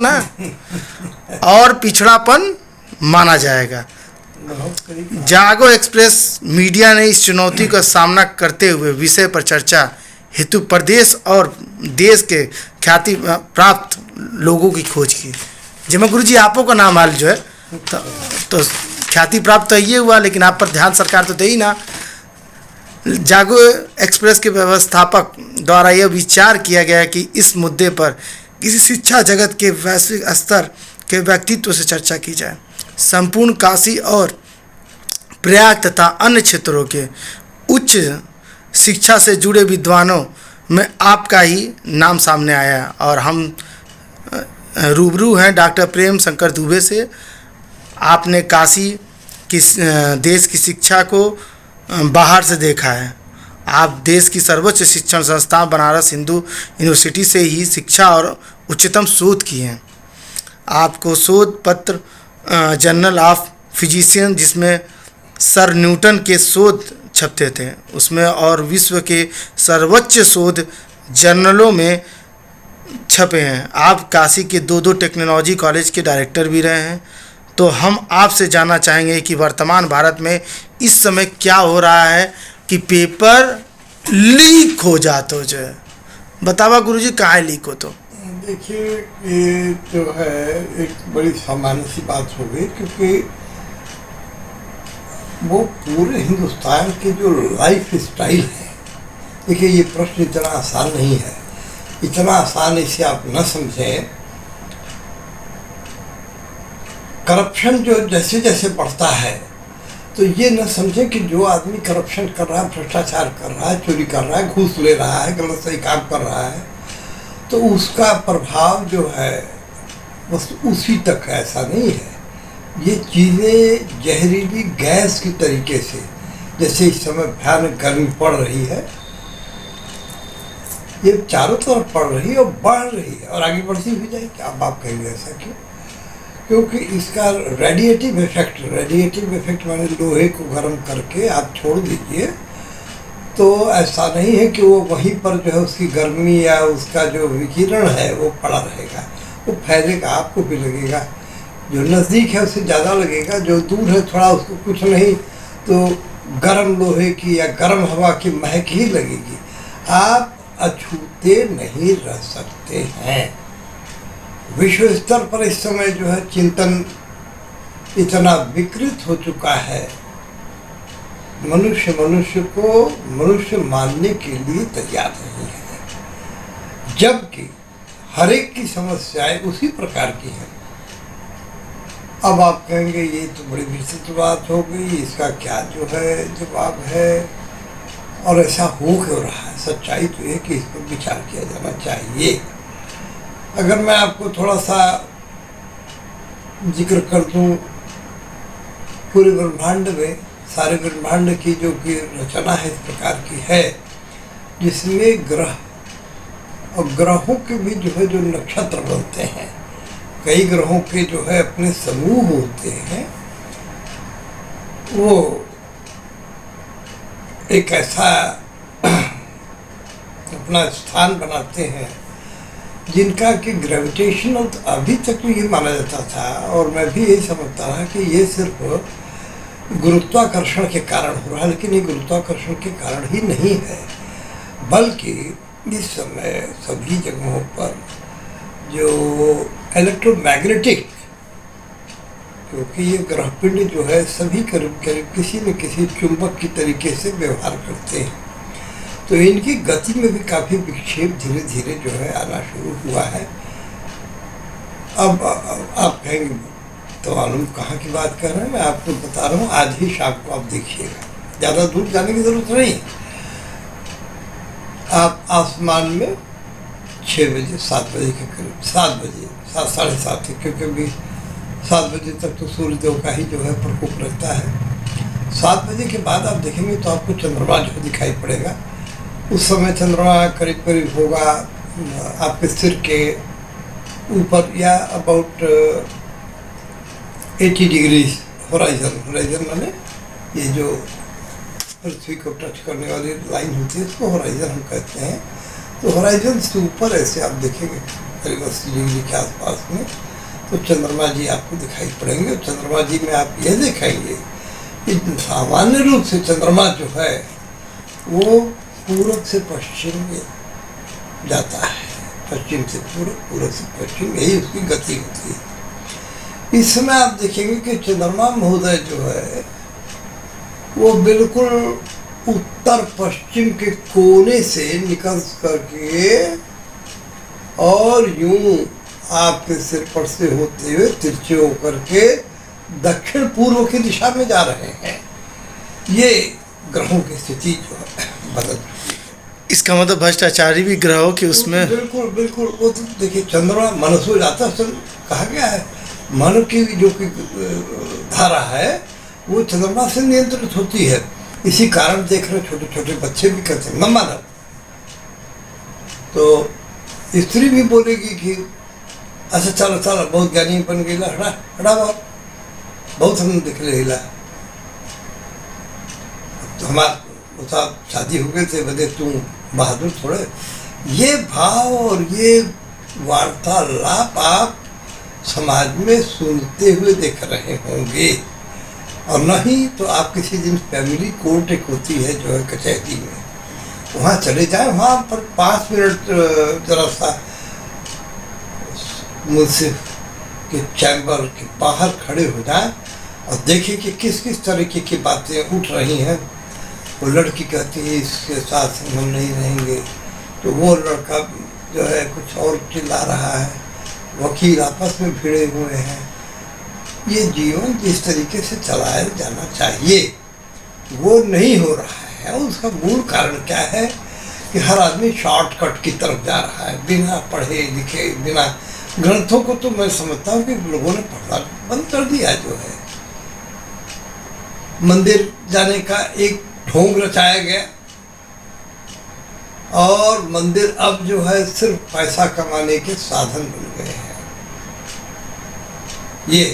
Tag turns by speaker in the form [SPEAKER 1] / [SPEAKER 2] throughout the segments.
[SPEAKER 1] ना और पिछड़ापन माना जाएगा। जागो एक्सप्रेस मीडिया ने इस चुनौती का सामना करते हुए विषय पर चर्चा हेतु प्रदेश और देश के ख्याति प्राप्त लोगों की खोज की। जिम्मे गुरु जी आपो का नाम हाल जो है तो ख्याति प्राप्त तो ये हुआ, लेकिन आप पर ध्यान सरकार तो दे ही ना। जागो एक्सप्रेस के व्यवस्थापक द्वारा यह विचार किया गया कि इस मुद्दे पर किसी शिक्षा जगत के वैश्विक स्तर के व्यक्तित्व से चर्चा की जाए। संपूर्ण काशी और प्रयाग तथा अन्य क्षेत्रों के उच्च शिक्षा से जुड़े विद्वानों में आपका ही नाम सामने आया और हम रूबरू हैं डॉक्टर प्रेम शंकर दुबे से। आपने काशी की देश की शिक्षा को बाहर से देखा है। आप देश की सर्वोच्च शिक्षण संस्थान बनारस हिंदू यूनिवर्सिटी से ही शिक्षा और उच्चतम शोध की हैं। आपको शोध पत्र जर्नल ऑफ फिजिशियन जिसमें सर न्यूटन के शोध छपते थे उसमें और विश्व के सर्वोच्च शोध जर्नलों में छपे हैं। आप काशी के दो टेक्नोलॉजी कॉलेज के डायरेक्टर भी रहे हैं। तो हम आपसे जानना चाहेंगे कि वर्तमान भारत में इस समय क्या हो रहा है कि पेपर लीक हो जाते हो। जो है बतावा गुरुजी कहाँ लीक हो। तो
[SPEAKER 2] देखिए ये जो है एक बड़ी सामान्य सी बात हो गई, क्योंकि वो पूरे हिंदुस्तान की जो लाइफ स्टाइल है। देखिए ये प्रश्न इतना आसान नहीं है, इतना आसान इसे आप न समझें। करप्शन जो जैसे जैसे बढ़ता है तो ये न समझें कि जो आदमी करप्शन कर रहा है, भ्रष्टाचार कर रहा है, चोरी कर रहा है, घूस ले रहा है, गलत सही काम कर रहा है, तो उसका प्रभाव जो है बस उसी तक है, ऐसा नहीं है। ये चीज़ें जहरीली गैस की तरीके से, जैसे इस समय भयानक गर्मी पड़ रही है, ये चारों तरफ पड़ रही है और बढ़ रही है और आगे बढ़ती हुई जाएगी। अब आप कहेंगे ऐसा क्यों? क्योंकि इसका रेडिएटिव इफेक्ट माने लोहे को गर्म करके आप छोड़ दीजिए तो ऐसा नहीं है कि वो वहीं पर जो है उसकी गर्मी या उसका जो विकिरण है वो पड़ा रहेगा, वो फैलेगा, आपको भी लगेगा। जो नज़दीक है उससे ज़्यादा लगेगा, जो दूर है थोड़ा उसको कुछ नहीं तो गर्म लोहे की या गर्म हवा की महक ही लगेगी। आप अछूते नहीं रह सकते हैं। विश्व स्तर पर इस समय जो है चिंतन इतना विकृत हो चुका है, मनुष्य को मनुष्य मानने के लिए तैयार नहीं है, जबकि हर एक की समस्याएं उसी प्रकार की हैं। अब आप कहेंगे ये तो बड़ी विस्तृत बात हो गई, इसका क्या जो है जवाब है और ऐसा हो क्यों रहा है? सच्चाई तो है कि इस पर विचार किया जाना चाहिए। अगर मैं आपको थोड़ा सा जिक्र कर दूं, पूरे ब्रह्मांड में सारे ब्रह्मांड की जो कि रचना है इस प्रकार की है, जिसमें ग्रह और ग्रहों के भी जो है जो नक्षत्र बनते हैं, कई ग्रहों के जो है अपने समूह होते हैं, वो एक ऐसा अपना स्थान बनाते हैं जिनका कि ग्रेविटेशनल, अभी तक तो ये माना जाता था और मैं भी यही समझता रहा कि ये सिर्फ गुरुत्वाकर्षण के कारण हो रहा है, लेकिन ये गुरुत्वाकर्षण के कारण ही नहीं है, बल्कि इस समय सभी जगहों पर जो इलेक्ट्रोमैग्नेटिक, क्योंकि ये ग्रहपिंड जो है सभी करीब करीब किसी न किसी चुंबक की तरीके से व्यवहार करते हैं, तो इनकी गति में भी काफ़ी विक्षेप धीरे धीरे जो है आना शुरू हुआ है। अब आप कहेंगे तो मालूम कहाँ की बात कर रहे हैं, मैं आपको बता रहा हूँ, आज ही शाम को आप देखिएगा, ज़्यादा दूर जाने की ज़रूरत नहीं। आप आसमान में 6 बजे 7 बजे के करीब, 7 बजे 7 साढ़े 7, क्योंकि अभी 7 बजे तक तो सूर्यदेव का ही जो है प्रकोप रहता है। 7 बजे के बाद आप देखेंगे तो आपको चंद्रमा जो दिखाई पड़ेगा। उस समय चंद्रमा करीब करीब होगा आपके सिर के ऊपर या अबाउट 80 डिग्रीज होराइजन माने ये जो पृथ्वी को टच करने वाली लाइन होती है उसको होराइजन हम कहते हैं। तो होराइजन से ऊपर ऐसे आप देखेंगे 70-80 डिग्री के आसपास में, तो चंद्रमा जी आपको दिखाई पड़ेंगे। और चंद्रमा जी में आप ये देखेंगे कि सामान्य रूप से चंद्रमा जो है वो पूरब से पश्चिम में जाता है, पश्चिम से पूरब, पूरब से पश्चिम, यही उसकी गति होती है। इस समय आप देखेंगे कि चंद्रमा महोदय जो है वो बिल्कुल उत्तर पश्चिम के कोने से निकल करके और यूं आपके सिर पर से होते हुए तिरछे होकर के दक्षिण पूर्व की दिशा में जा रहे हैं। ये ग्रहों की स्थिति जो है बदल चुकी है।
[SPEAKER 1] इसका मतलब भ्रष्टाचारी भी ग्रहों की उसमें
[SPEAKER 2] बिल्कुल बिल्कुल। वो तो देखिए चंद्रमा मन से जाता है, कहा गया है मन की जो कि धारा है वो चंद्रमा से नियंत्रित होती है। इसी कारण देख रहे छोटे छोटे बच्चे भी कहते हैं मम्मा ना, तो स्त्री भी बोलेगी कि अच्छा चलो चलो बहुत ज्ञानी बन गई, हटा हटा बहुत हम दिख ले हिला। तो हमारा साहब शादी हो गए थे, बदे तू बहादुर थोड़े। ये भाव और ये वार्तालाप आप समाज में सुनते हुए देख रहे होंगे, और नहीं तो आप किसी दिन फैमिली कोर्ट एक होती है जो है कचहरी में, वहाँ चले जाए, वहाँ पर 5 मिनट जरा सा मुंसिफ के चैम्बर के बाहर खड़े हो जाए और देखें कि किस किस तरीके की बातें उठ रही हैं। वो लड़की कहती है इसके साथ हम नहीं रहेंगे, तो वो लड़का जो है कुछ और चिल्ला रहा है, वकील आपस में भिड़े हुए हैं। ये जीवन जिस तरीके से चलाया जाना चाहिए वो नहीं हो रहा है। उसका मूल कारण क्या है कि हर आदमी शॉर्टकट की तरफ जा रहा है, बिना पढ़े लिखे, बिना ग्रंथों को तो मैं समझता हूँ कि लोगों ने पढ़ना बंद कर दिया। जो है मंदिर जाने का एक ढोंग रचाया गया और मंदिर अब जो है सिर्फ पैसा कमाने के साधन बन गए हैं। ये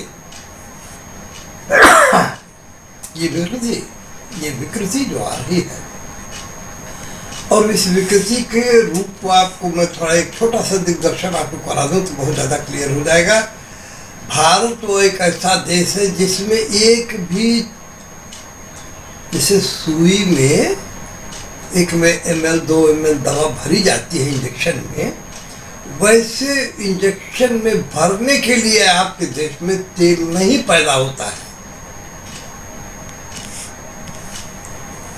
[SPEAKER 2] विकृति जो आ रही है, और इस विकृति के रूप को आपको मैं थोड़ा एक छोटा सा दिग्दर्शन आपको करा दूं तो बहुत ज़्यादा क्लियर हो जाएगा। भारत वो एक ऐसा देश है जिसमें एक भी, जैसे सुई में 1 ml 2 ml दवा भरी जाती है इंजेक्शन में, वैसे इंजेक्शन में भरने के लिए आपके देश में तेल नहीं पैदा होता है,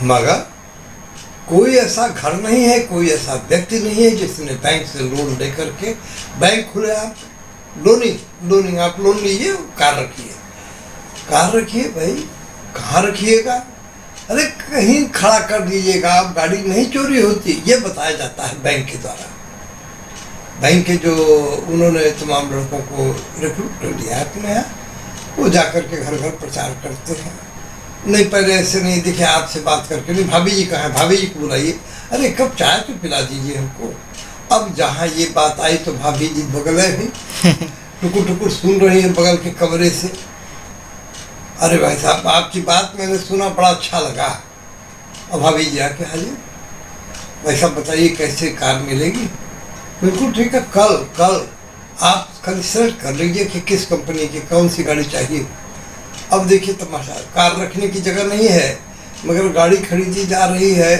[SPEAKER 2] मगर कोई ऐसा घर नहीं है, कोई ऐसा व्यक्ति नहीं है जिसने बैंक से लोन लेकर के, बैंक खुले आप लोनिंग आप लोन लीजिए, कार रखिए भाई, कहाँ रखिएगा? अरे कहीं खड़ा कर दीजिएगा आप, गाड़ी नहीं चोरी होती, ये बताया जाता है बैंक के द्वारा। बैंक के जो उन्होंने तमाम लड़कों को रिक्रूट कर लिया है अपने यहाँ, वो जाकर के घर घर प्रचार करते हैं। नहीं पहले ऐसे नहीं दिखे, आपसे बात करके नहीं, भाभी जी कहाँ है, भाभी जी को बुलाइए, अरे कब चाय तो पिला दीजिए हमको। अब जहाँ ये बात आई तो भाभी जी बगल है भी टुकुर टुकुर सुन रही है बगल के कमरे से। अरे भाई साहब आपकी बात मैंने सुना, बड़ा अच्छा लगा। और भाभी जी आके हाजिर, भाई साहब बताइए कैसे कार मिलेगी? बिल्कुल ठीक है, कल आप कंसल्ट कर लीजिए कि किस कंपनी की कौन सी गाड़ी चाहिए। अब देखिए तमाशा, कार रखने की जगह नहीं है, मगर गाड़ी खरीदी जा रही है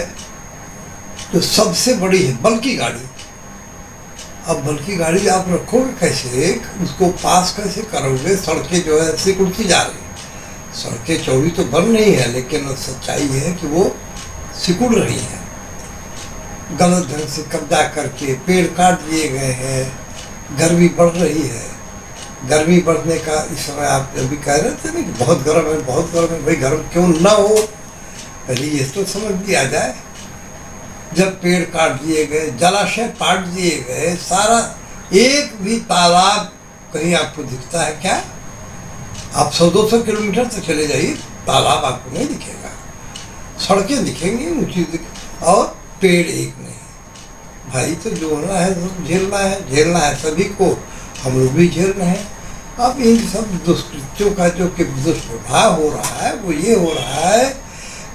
[SPEAKER 2] तो सबसे बड़ी है बल्कि गाड़ी। अब बल्कि गाड़ी आप रखोगे कैसे, उसको पास कैसे करोगे? सड़कें जो है सिकुड़ती जा रही, सड़कें चौड़ी तो बन रही है, लेकिन सच्चाई है कि वो सिकुड़ रही है। गलत ढंग से कब्जा करके पेड़ काट दिए गए हैं, गर्मी बढ़ रही है। गर्मी बढ़ने का इस समय आप अभी कह रहे थे ना कि बहुत गर्म है, बहुत गर्म है, भाई गर्म क्यों ना हो, पहले ये तो समझ लिया जाए। जब पेड़ काट दिए गए, जलाशय काट दिए गए, सारा एक भी तालाब कहीं आपको दिखता है क्या? आप 100-200 किलोमीटर तक चले जाइए, तालाब आपको नहीं दिखेगा, सड़कें दिखेंगी ऊँची और पेड़ एक नहीं। भाई तो जो होना है तो झेलना है सभी को, हम लोग भी झेल रहे हैं। अब इन सब दुष्कृत्यों का जो कि दुष्प्रभाव हो रहा है वो ये हो रहा है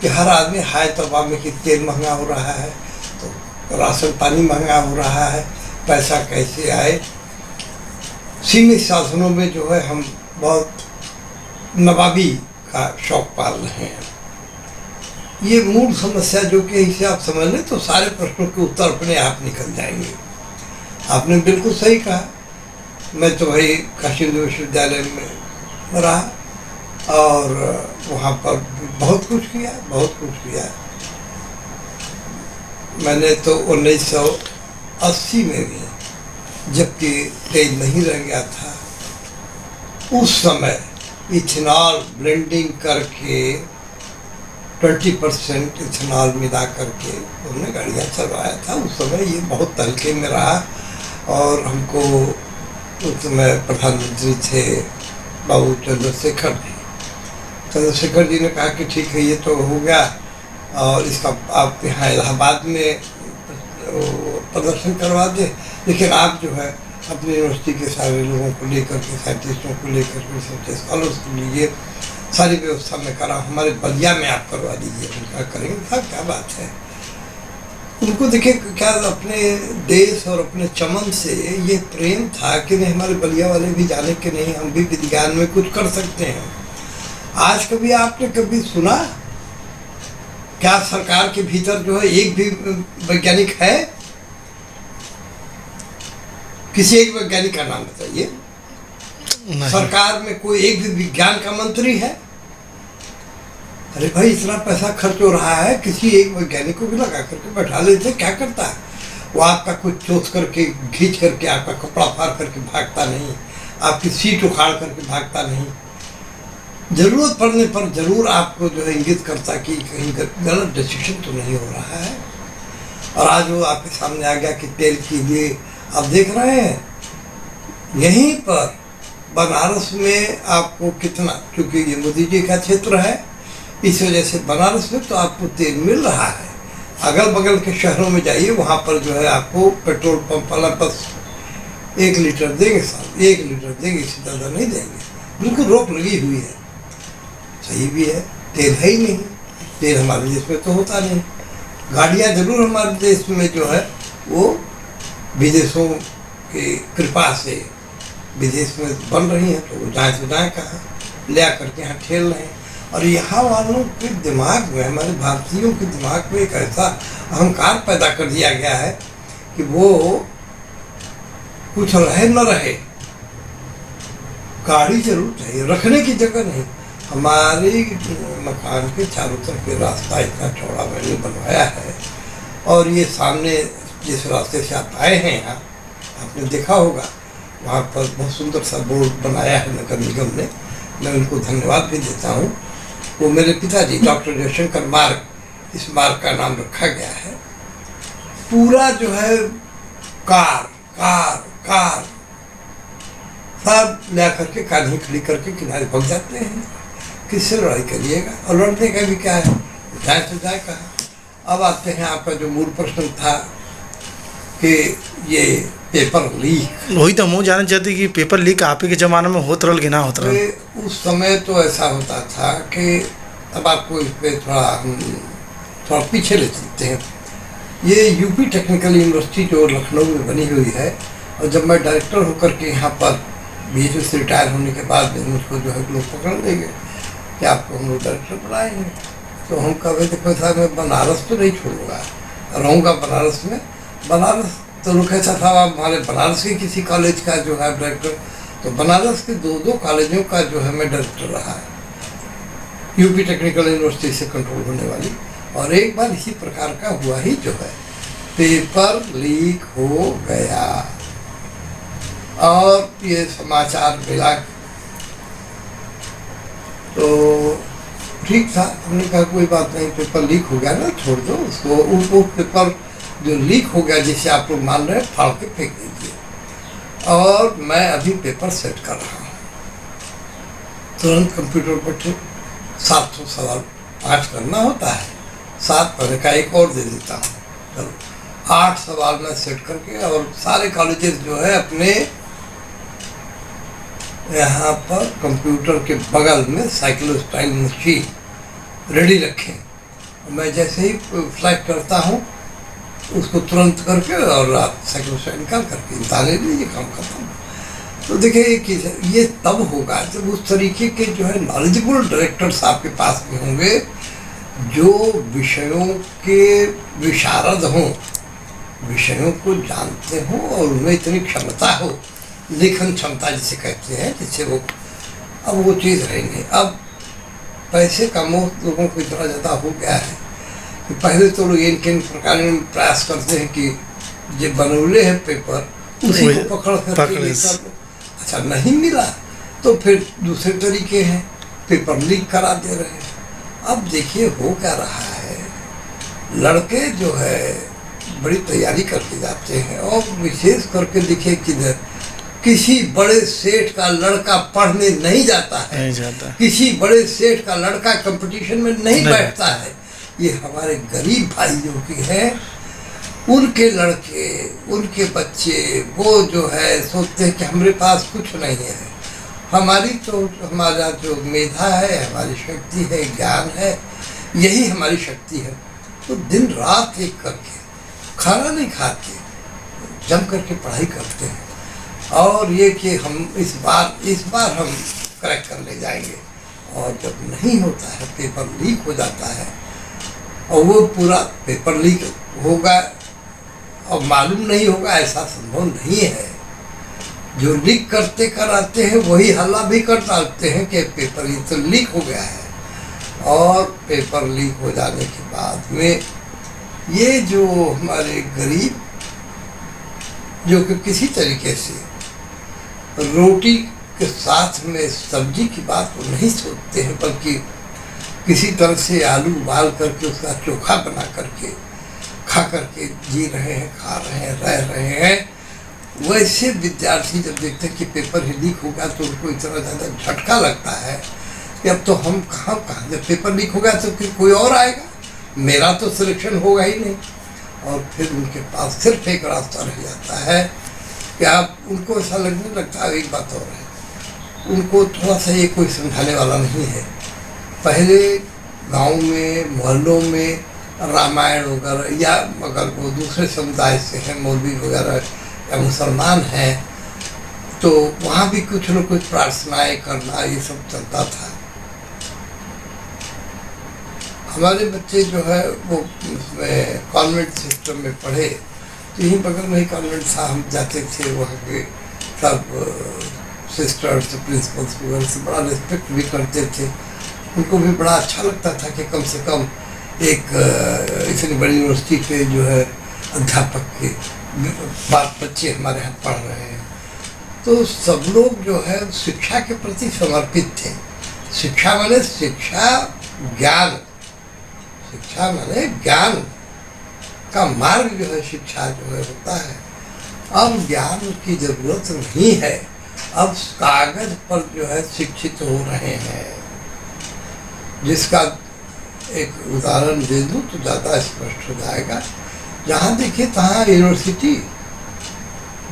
[SPEAKER 2] कि हर आदमी हाय तबाह में कि तेल महंगा हो रहा है, तो राशन पानी महंगा हो रहा है, पैसा कैसे आए, सीमित साधनों में जो है हम बहुत नवाबी का शौक पाल रहे हैं। ये मूल समस्या जो कि इसे आप समझ लें तो सारे प्रश्नों के उत्तर अपने आप निकल जाएंगे। आपने बिल्कुल सही कहा। मैं तो भाई काशी हिंदू विश्वविद्यालय में रहा और वहाँ पर बहुत कुछ किया। मैंने तो 1980 में भी, जबकि तेज नहीं रह गया था, उस समय इथेनॉल ब्लेंडिंग करके 20% इथेनॉल मिला करके उन्होंने गाड़ियाँ चलवाया था। उस समय ये बहुत तहलके में रहा और हमको उस समय प्रधानमंत्री थे बाबू चंद्रशेखर जी ने कहा कि ठीक है, ये तो हो गया और इसका आप यहाँ इलाहाबाद में प्रदर्शन करवा दें, लेकिन आप जो है अपनी यूनिवर्सिटी के सारे लोगों को लेकर के, साइंटिस्टों को लेकर के, सबसे स्कॉलर्स को लीजिए, सारी व्यवस्था में करा, हमारे बलिया में आप करवा दीजिए। उनका करेंगे था, क्या बात है। उनको देखिए क्या अपने देश और अपने चमन से ये प्रेम था कि नहीं, हमारे बलिया वाले भी जाने के नहीं, हम भी विज्ञान में कुछ कर सकते हैं। आज कभी आपने कभी सुना क्या सरकार के भीतर जो है एक भी वैज्ञानिक है? किसी एक वैज्ञानिक का नाम बताइए। सरकार में कोई एक भी विज्ञान का मंत्री है? अरे भाई, इतना पैसा खर्च हो रहा है, किसी एक वैज्ञानिक को भी लगा करके बैठा लेते, क्या करता है वो? आपका कुछ चोट करके, खींच करके, आपका कपड़ा फाड़ करके भागता नहीं, आपकी सीट उखाड़ करके भागता नहीं, जरूरत पड़ने पर जरूर आपको जो है इंगित करता कि कहीं गलत डिसीजन तो नहीं हो रहा है। और आज वो आपके सामने आ गया कि तेल के लिए आप देख रहे हैं, यहीं पर बनारस में आपको कितना, क्योंकि ये मोदी जी का क्षेत्र है, इस वजह से बनारस में तो आपको तेल मिल रहा है। अगल बगल के शहरों में जाइए, वहाँ पर जो है आपको पेट्रोल पंप वाला बस 1 लीटर देंगे, साहब 1 लीटर देंगे, इससे ज़्यादा नहीं देंगे। बिल्कुल रोक लगी हुई है। सही भी है, तेल है ही नहीं, तेल हमारे देश में तो होता नहीं। गाड़ियाँ जरूर हमारे देश में जो है वो विदेशों की कृपा से विदेश में बन रही हैं, तो वो दाएँ से दाएँ कहाँ ले आ करके यहाँ ठेल रहे हैं। और यहाँ वालों के दिमाग में, हमारे भारतीयों के दिमाग में एक ऐसा अहंकार पैदा कर दिया गया है कि वो कुछ रहे न रहे, गाड़ी जरूर चाहिए, रखने की जगह नहीं। हमारे मकान के चारों तरफ ये रास्ता इतना चौड़ा मैंने बनवाया है, और ये सामने जिस रास्ते से आप आए हैं यहाँ, आपने देखा होगा वहाँ पर बहुत सुंदर सा बोर्ड बनाया है नगर निगम ने, मैं उनको धन्यवाद भी देता हूँ। वो मेरे पिताजी डॉक्टर जयशंकर मार्ग, इस मार्ग का नाम रखा गया है। पूरा जो है कार सब ले करके कान्ही खड़ी करके किनारे भग जाते हैं। किससे लड़ाई करिएगा? और लड़ने का भी क्या है, जाए तो जाए कहाँ। अब आते हैं, आपका जो मूल प्रश्न था कि ये पेपर लीक,
[SPEAKER 1] वही तो हम जानना चाहते कि पेपर लीक आप ही के ज़माने में होत रहल कि ना होत रहल?
[SPEAKER 2] उस समय तो ऐसा होता था कि, अब आपको इस पर थोड़ा पीछे ले चलते हैं। ये यूपी टेक्निकल यूनिवर्सिटी जो लखनऊ में बनी हुई है, और जब मैं डायरेक्टर होकर के यहाँ पर बीएचयू से रिटायर होने के बाद मुझको जो है लोग पकड़ लेंगे कि आपको हम लोग डायरेक्टर बनाएंगे, तो हम कहे देखो साहब, मैं बनारस तो नहीं छोड़ूंगा, रहूँगा बनारस में। बनारस तो लोग ऐसा था, हमारे बनारस के किसी कॉलेज का जो है डायरेक्टर, तो बनारस के 2 कॉलेजों का जो है मैं डायरेक्टर रहा है, यूपी टेक्निकल यूनिवर्सिटी से कंट्रोल होने वाली। और एक बार इसी प्रकार का हुआ ही जो है, पेपर लीक हो गया और ये समाचार मिला, तो ठीक था। हमने कहा कोई बात नहीं, पेपर लीक हो गया ना, छोड़ दो उसको। वो पेपर जो लीक हो गया, जिसे आप लोग मान रहे हैं, फाड़ के फेंक दीजिए। और मैं अभी पेपर सेट कर रहा हूँ, तुरंत कंप्यूटर पर 700 सवाल 8 करना होता है, 7 पढ़ने का एक और दे देता हूँ। चलो 8 सवाल मैं सेट करके, और सारे कॉलेजेस जो है अपने यहाँ पर कंप्यूटर के बगल में साइक्लोस्टाइल मशीन रेडी रखें। मैं जैसे ही फ्लैश करता हूँ उसको तुरंत करके, और आप साइक्लोस्टाइल निकाल करके इम्तहान ले लीजिए, काम खत्म। तो देखिए एक चीज़ है, ये तब होगा जब उस तरीके के जो है नॉलेजेबल डायरेक्टर्स आपके पास में होंगे जो विषयों के विशारद हों, विषयों को जानते हों और उनमें इतनी क्षमता हो, लेखन क्षमता जिसे कहते हैं, जिससे वो अब वो चीज़ रही नहीं। अब पैसे का मोह लोगों को इतना ज़्यादा हो गया है कि पहले तो लोग इन प्रकार में प्रयास करते हैं कि जो बनौले हैं पेपर उसी को पकड़ करके अच्छा नहीं मिला तो फिर दूसरे तरीके हैं, पेपर लीक करा दे रहे हैं। अब देखिए हो क्या रहा है, लड़के जो है बड़ी तैयारी करके जाते हैं और विशेष करके देखिए किधर किसी बड़े सेठ का लड़का पढ़ने नहीं जाता है,
[SPEAKER 1] नहीं जाता। किसी
[SPEAKER 2] बड़े सेठ का लड़का कंपटीशन में नहीं बैठता है। ये हमारे गरीब भाई जो कि हैं उनके लड़के, उनके बच्चे वो जो है सोचते हैं कि हमारे पास कुछ नहीं है, हमारी तो हमारा जो मेधा है, हमारी शक्ति है, ज्ञान है, यही हमारी शक्ति है। तो दिन रात एक करके खाना नहीं खाते, जम करके पढ़ाई करते हैं और ये कि हम इस बार हम क्रैक कर ले जाएंगे। और जब नहीं होता है, पेपर लीक हो जाता है और वो पूरा पेपर लीक होगा और मालूम नहीं होगा, ऐसा संभव नहीं है। जो लीक करते कराते हैं वही हल्ला भी कर डालते हैं कि पेपर ये तो लीक हो गया है। और पेपर लीक हो जाने के बाद में ये जो हमारे गरीब जो कि किसी तरीके से रोटी के साथ में सब्जी की बात को नहीं सोचते हैं, बल्कि किसी तरह से आलू उबाल करके उसका चोखा बना करके खा करके जी रहे हैं, खा रहे हैं, रह रहे हैं, वैसे विद्यार्थी जब देखते हैं कि पेपर ही लीक होगा तो उनको इतना ज़्यादा झटका लगता है कि अब तो हम कहाँ जब पेपर लीक होगा तो फिर कोई और आएगा, मेरा तो सिलेक्शन होगा ही नहीं। और फिर उनके पास सिर्फ एक रास्ता रह जाता है कि आप उनको ऐसा लगने लगता है। एक बात और है, उनको थोड़ा सा ये कोई समझाने वाला नहीं है। पहले गांव में मोहल्लों में रामायण वगैरह या अगर वो दूसरे समुदाय से हैं, मौलवी वगैरह या मुसलमान हैं, तो वहाँ भी कुछ न कुछ प्रार्थनाएं करना ये सब चलता था। हमारे बच्चे जो है वो उसमें कॉन्वेंट सिस्टम में पढ़े, तो यहीं बगल में ही कॉन्वेंट था, हम जाते थे, वहाँ के सब सिस्टर्स प्रिंसिपल्स वगैरह से बड़ा रिस्पेक्ट भी करते थे। उनको भी बड़ा अच्छा लगता था कि कम से कम एक इतनी बड़ी यूनिवर्सिटी के जो है अध्यापक के बच्चे हमारे यहाँ पढ़ रहे हैं। तो सब लोग जो है शिक्षा के प्रति समर्पित थे। शिक्षा माने शिक्षा ज्ञान, शिक्षा माने ज्ञान का मार्ग जो है शिक्षा जो है होता है। अब ज्ञान की जरूरत नहीं है, अब कागज पर जो है शिक्षित हो रहे हैं। जिसका एक उदाहरण दे दूँ तो ज़्यादा स्पष्ट हो जाएगा। जहाँ देखिए तहाँ यूनिवर्सिटी,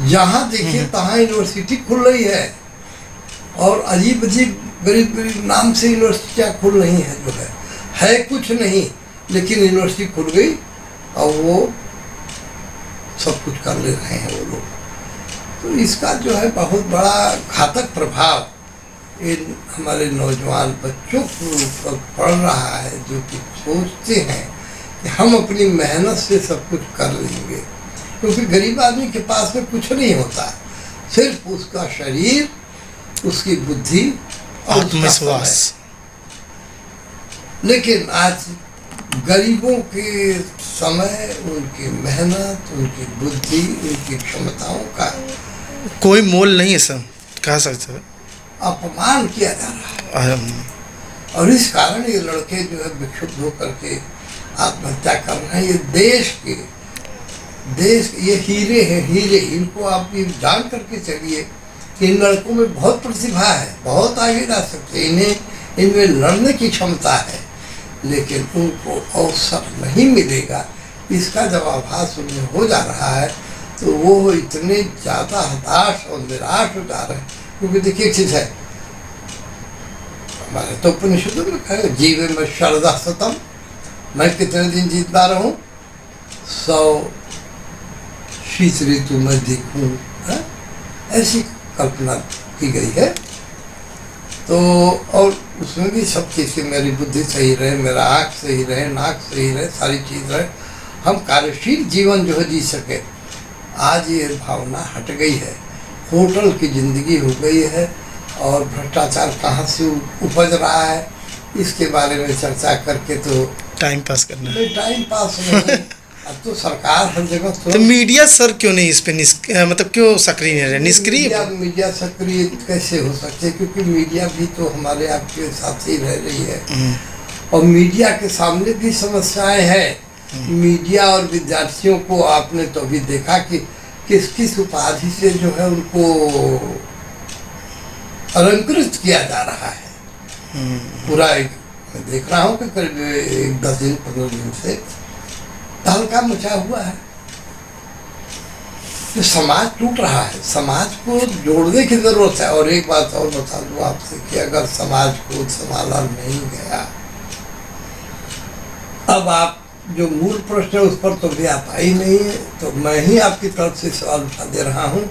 [SPEAKER 2] जहाँ देखिए तहाँ यूनिवर्सिटी खुल रही है और अजीब अजीब गरीब गरीब नाम से यूनिवर्सिटियाँ खुल रही हैं। जो है कुछ नहीं, लेकिन यूनिवर्सिटी खुल गई और वो सब कुछ कर ले रहे हैं वो लोग। तो इसका जो है बहुत बड़ा घातक प्रभाव इन हमारे नौजवान बच्चों को ऊपर पड़ रहा है, जो कि सोचते हैं कि हम अपनी मेहनत से सब कुछ कर लेंगे। क्योंकि गरीब आदमी के पास में कुछ नहीं होता, सिर्फ उसका शरीर, उसकी बुद्धि,
[SPEAKER 1] आत्मविश्वास।
[SPEAKER 2] लेकिन आज गरीबों के समय, उनकी मेहनत, उनकी बुद्धि, उनकी क्षमताओं का
[SPEAKER 1] कोई मोल नहीं है सर, कह सकते हैं,
[SPEAKER 2] अपमान किया जा रहा है। और इस कारण ये लड़के जो है विक्षुब्ध होकर के आत्महत्या कर रहे हैं। ये देश ये हीरे हैं, हीरे। इनको आप ये जान करके चलिए कि इन लड़कों में बहुत प्रतिभा है, बहुत आगे जा सकते हैं, इनमें लड़ने की क्षमता है, लेकिन उनको अवसर नहीं मिलेगा। इसका जब आभास उन्हें हो जा रहा है तो वो इतने ज़्यादा हताश और निराश हो जा रहे हैं। क्योंकि देखिए एक चीज़ है, हमारे तो उपनिषदों में कहे जीवे में शरदा सतम, मैं कितने दिन जीता रहूं, 100 शीत ऋतु में देखूं, ऐसी कल्पना की गई है। तो और उसमें भी सब चीज़ें, मेरी बुद्धि सही रहे, मेरा आँख सही रहे, नाक सही रहे, सारी चीज़ रहे, हम कार्यशील जीवन जो है जी सके। आज ये भावना हट गई है, होटल की ज़िंदगी हो गई है, और भ्रष्टाचार कहाँ से उपज रहा है इसके बारे में चर्चा करके तो
[SPEAKER 1] टाइम पास करना है।
[SPEAKER 2] टाइम पास नहीं। अब तो सरकार हर जगह
[SPEAKER 1] तो मीडिया सर क्यों नहीं इस पे मतलब क्यों सक्रिय नहीं रहे, निष्क्रिय?
[SPEAKER 2] मीडिया सक्रिय कैसे हो सकते, क्योंकि मीडिया भी तो हमारे आपके साथ ही रह रही है, और मीडिया के सामने भी समस्याएं हैं। मीडिया और विद्यार्थियों को आपने तो अभी देखा कि किस किस उपाधि से जो है उनको अलंकृत किया जा रहा है। पूरा एक मैं देख रहा हूँ कि करीब 10 दिन 15 दिन से तहलका मचा हुआ है। तो समाज टूट रहा है, समाज को जोड़ने की जरूरत है। और एक बात और बता दूं आपसे कि अगर समाज को संभाला नहीं गया, अब आप जो मूल प्रश्न है उस पर तो भी आता ही नहीं है, तो मैं ही आपकी तरफ से सवाल उठा दे रहा हूँ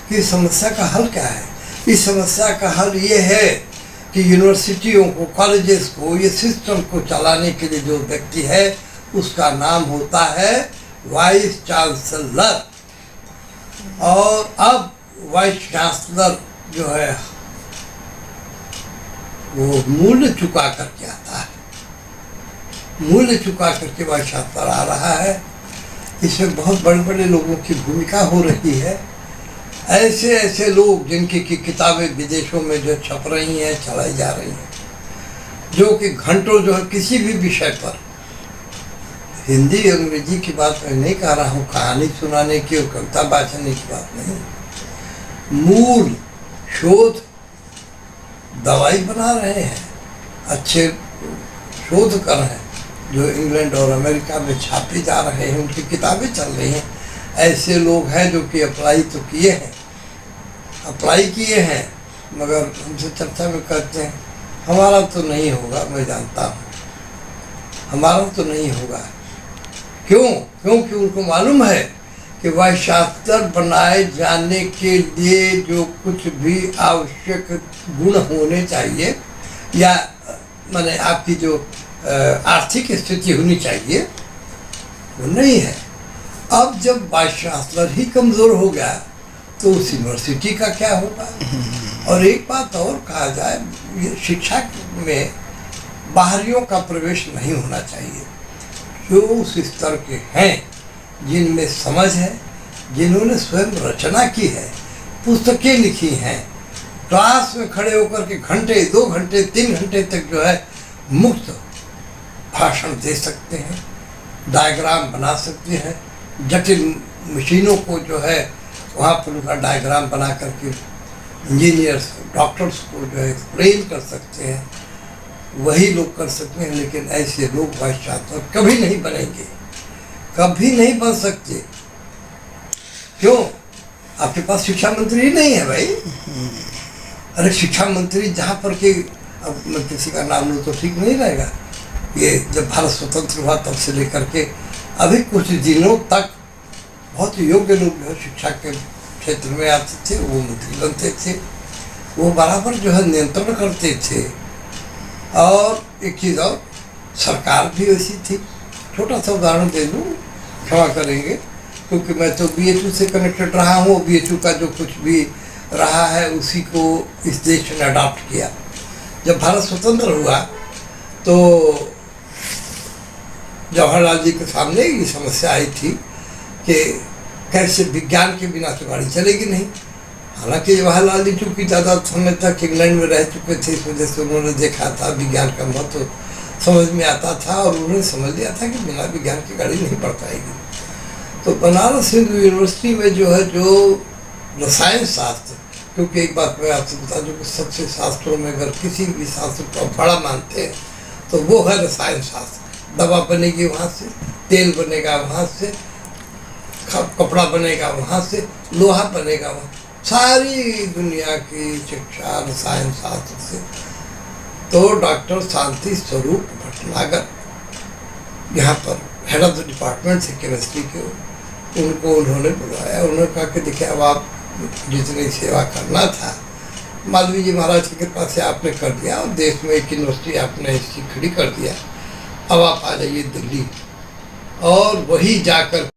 [SPEAKER 2] कि समस्या का हल क्या है। इस समस्या का हल ये है कि यूनिवर्सिटियों को, कॉलेजेस को, ये सिस्टम को चलाने के लिए जो व्यक्ति है उसका नाम होता है वाइस चांसलर। और अब वाइस चांसलर जो है वो मूल्य चुका करके आता है, मूल्य चुका करके वाइस चांसलर आ रहा है। इसमें बहुत बड़े बड़े लोगों की भूमिका हो रही है। ऐसे ऐसे लोग जिनकी की किताबें विदेशों में जो छप रही हैं, चलाई जा रही हैं, जो कि घंटों जो है किसी भी विषय पर, हिंदी अंग्रेजी की बात मैं नहीं कह रहा हूँ, कहानी सुनाने की और कविता बाँचने की बात नहीं, मूल शोध दवाई बना रहे हैं, अच्छे शोध कर रहे हैं, जो इंग्लैंड और अमेरिका में छापे जा रहे हैं, उनकी किताबें चल रही हैं। ऐसे लोग हैं जो कि अप्लाई तो किए हैं, मगर हमसे चर्चा में कहते हैं हमारा तो नहीं होगा। मैं जानता हूँ हमारा तो नहीं होगा। क्यों? क्योंकि उनको मालूम है कि वाइस चांसलर बनाए जाने के लिए जो कुछ भी आवश्यक गुण होने चाहिए, या माने आपकी जो आर्थिक स्थिति होनी चाहिए, वो नहीं है। अब जब वाइस चांसलर ही कमज़ोर हो गया तो उस यूनिवर्सिटी का क्या होगा। और एक बात और कहा जाए, शिक्षा में बाहरियों का प्रवेश नहीं होना चाहिए। जो उस स्तर के हैं, जिनमें समझ है, जिन्होंने स्वयं रचना की है, पुस्तकें लिखी हैं, क्लास में खड़े होकर के घंटे 2 घंटे 3 घंटे तक जो है मुक्त भाषण दे सकते हैं, डायग्राम बना सकते हैं, जटिल मशीनों को जो है वहाँ पर उनका डायग्राम बना करके इंजीनियर्स, डॉक्टर्स को जो है एक्सप्लेन कर सकते हैं, वही लोग कर सकते हैं। लेकिन ऐसे लोग वाइस चांसलर कभी नहीं बनेंगे, कभी नहीं बन सकते। क्यों? आपके पास शिक्षा मंत्री ही नहीं है भाई। अरे शिक्षा मंत्री जहाँ पर कि, अब मैं किसी का नाम लूँ तो ठीक नहीं रहेगा, ये जब भारत स्वतंत्र हुआ तब से लेकर के अभी कुछ दिनों तक बहुत योग्य लोग जो शिक्षा के क्षेत्र में आते थे, वो मंत्री बनते थे, वो बराबर जो है नियंत्रण करते थे। और एक चीज़ और, सरकार भी वैसी थी। छोटा सा उदाहरण दे दूँ, क्षमा करेंगे, क्योंकि मैं तो BHU से कनेक्टेड रहा हूँ। BHU का जो कुछ भी रहा है उसी को इस देश ने अडॉप्ट किया। जब भारत स्वतंत्र हुआ तो जवाहरलाल जी के सामने ये समस्या आई थी कि कैसे विज्ञान के बिना तो गाड़ी चलेगी नहीं। हालांकि जवाहरलाल जी चूँकि ज़्यादा समय तक इंग्लैंड में रह चुके थे, इस वजह से उन्होंने देखा था विज्ञान का महत्व समझ में आता था, और उन्होंने समझ लिया था कि बिना विज्ञान की गाड़ी नहीं बढ़ पाएगी। तो बनारस हिंदू यूनिवर्सिटी में जो है, जो रसायन शास्त्र, क्योंकि एक बात मैं आपसे बता दूँ कि सबसे शास्त्रों में अगर किसी भी शास्त्र को बड़ा मानते हैं तो वो है रसायन शास्त्र। दवा बनेगी वहाँ से, तेल बनेगा वहाँ से, कपड़ा बनेगा वहाँ से, लोहा बनेगा वहाँ, सारी दुनिया की शिक्षा रसायन शास्त्र से। तो डॉक्टर शांति स्वरूप भटनागर यहाँ पर हेड ऑफ द डिपार्टमेंट से केमिस्ट्री के, उनको उन्होंने बुलाया। उन्होंने कहा कि देखिए अब आप जितनी सेवा करना था मालवीय जी महाराज की कृपा से आपने कर दिया और देश में एक यूनिवर्सिटी आपने इसकी खड़ी कर दिया। अब आप आ जाइए दिल्ली और वही जाकर